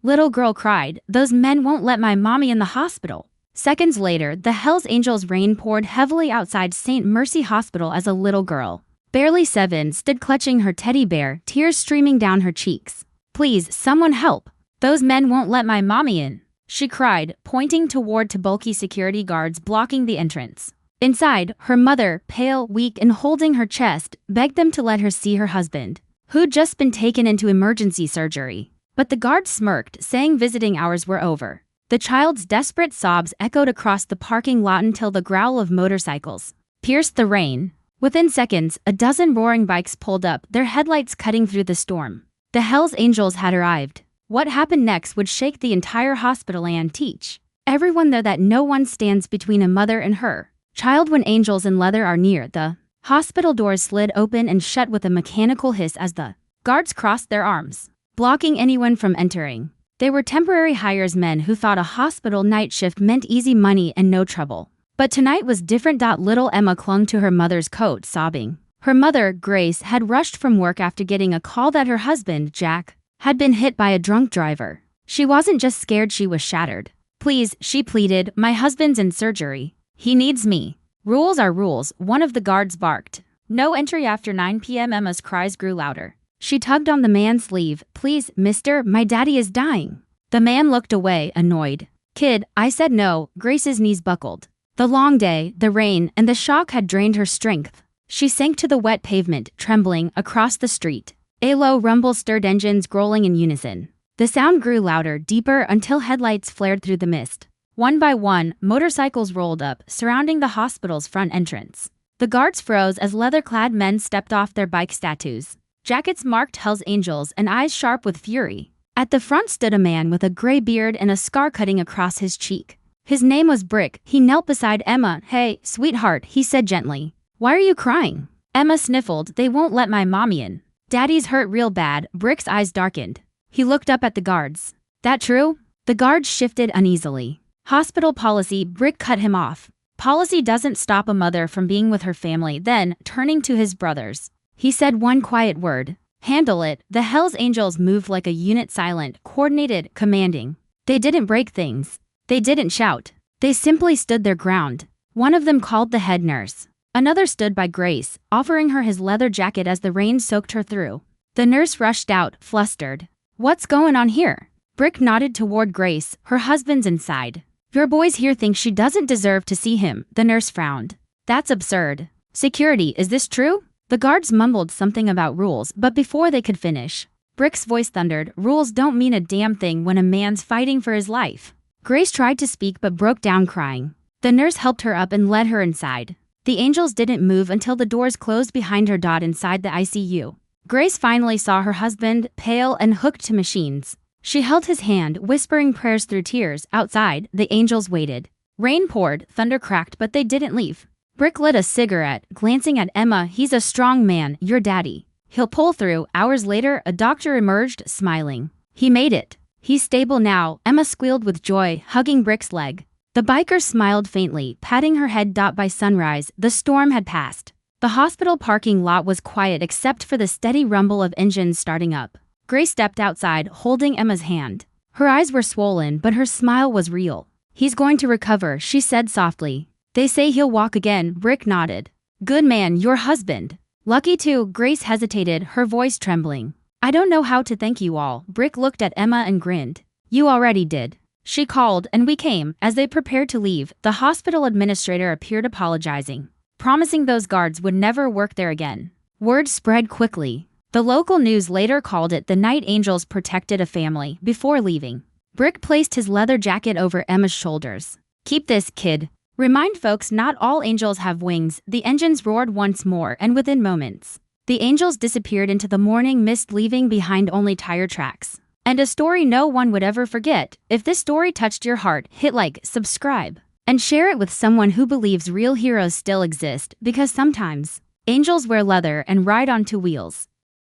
Little girl cried, "Those men won't let my mommy in the hospital." Seconds later, the Hells Angels rain poured heavily outside St. Mercy Hospital as a little girl, barely 7, stood clutching her teddy bear, tears streaming down her cheeks. "Please, someone help. Those men won't let my mommy in," she cried, pointing toward two bulky security guards blocking the entrance. Inside, her mother, pale, weak, and holding her chest, begged them to let her see her husband, who'd just been taken into emergency surgery. But the guards smirked, saying visiting hours were over. The child's desperate sobs echoed across the parking lot until the growl of motorcycles pierced the rain. Within seconds, a dozen roaring bikes pulled up, their headlights cutting through the storm. The Hells Angels had arrived. What happened next would shake the entire hospital and teach everyone there that no one stands between a mother and her child when angels in leather are near. The hospital doors slid open and shut with a mechanical hiss as the guards crossed their arms, blocking anyone from entering. They were temporary hires, men who thought a hospital night shift meant easy money and no trouble. But tonight was different. Little Emma clung to her mother's coat, sobbing. Her mother, Grace, had rushed from work after getting a call that her husband, Jack, had been hit by a drunk driver. She wasn't just scared, she was shattered. "Please," she pleaded, "my husband's in surgery. He needs me." "Rules are rules," one of the guards barked. "No entry after 9 p.m. Emma's cries grew louder. She tugged on the man's sleeve. "Please, mister, my daddy is dying." The man looked away, annoyed. "Kid, I said no." Grace's knees buckled. The long day, the rain, and the shock had drained her strength. She sank to the wet pavement, trembling. Across the street, a low rumble stirred, engines growling in unison. The sound grew louder, deeper, until headlights flared through the mist. One by one, motorcycles rolled up, surrounding the hospital's front entrance. The guards froze as leather-clad men stepped off their bike statues, jackets marked Hells Angels and eyes sharp with fury. At the front stood a man with a gray beard and a scar cutting across his cheek. His name was Brick. He knelt beside Emma. "Hey, sweetheart," he said gently. "Why are you crying?" Emma sniffled. "They won't let my mommy in. Daddy's hurt real bad." Brick's eyes darkened. He looked up at the guards. "That true?" The guards shifted uneasily. "Hospital policy," Brick cut him off. "Policy doesn't stop a mother from being with her family." Then, turning to his brothers, he said one quiet word. "Handle it." The Hells Angels moved like a unit, silent, coordinated, commanding. They didn't break things. They didn't shout. They simply stood their ground. One of them called the head nurse. Another stood by Grace, offering her his leather jacket as the rain soaked her through. The nurse rushed out, flustered. "What's going on here?" Brick nodded toward Grace. "Her husband's inside. Your boys here think she doesn't deserve to see him." The nurse frowned. "That's absurd." "Security, is this true?" The guards mumbled something about rules, but before they could finish, Brick's voice thundered. "Rules don't mean a damn thing when a man's fighting for his life." Grace tried to speak but broke down crying. The nurse helped her up and led her inside. The angels didn't move until the doors closed behind her. Inside the ICU, Grace finally saw her husband, pale and hooked to machines. She held his hand, whispering prayers through tears. Outside, the angels waited. Rain poured, thunder cracked, but they didn't leave. Brick lit a cigarette, glancing at Emma. "He's a strong man, your daddy. He'll pull through." Hours later, a doctor emerged, smiling. "He made it. He's stable now." Emma squealed with joy, hugging Brick's leg. The biker smiled faintly, patting her head. By sunrise, the storm had passed. The hospital parking lot was quiet except for the steady rumble of engines starting up. Grace stepped outside, holding Emma's hand. Her eyes were swollen, but her smile was real. "He's going to recover," she said softly. "They say he'll walk again." Brick nodded. "Good man, your husband." "Lucky too." Grace hesitated, her voice trembling. "I don't know how to thank you all." Brick looked at Emma and grinned. "You already did. She called, and we came." As they prepared to leave, the hospital administrator appeared, apologizing, promising those guards would never work there again. Word spread quickly. The local news later called it the night angels protected a family. Before leaving, Brick placed his leather jacket over Emma's shoulders. "Keep this, kid. Remind folks not all angels have wings." The engines roared once more, and within moments, the angels disappeared into the morning mist, leaving behind only tire tracks. And a story no one would ever forget. If this story touched your heart, hit like, subscribe, and share it with someone who believes real heroes still exist, because sometimes angels wear leather and ride on two wheels.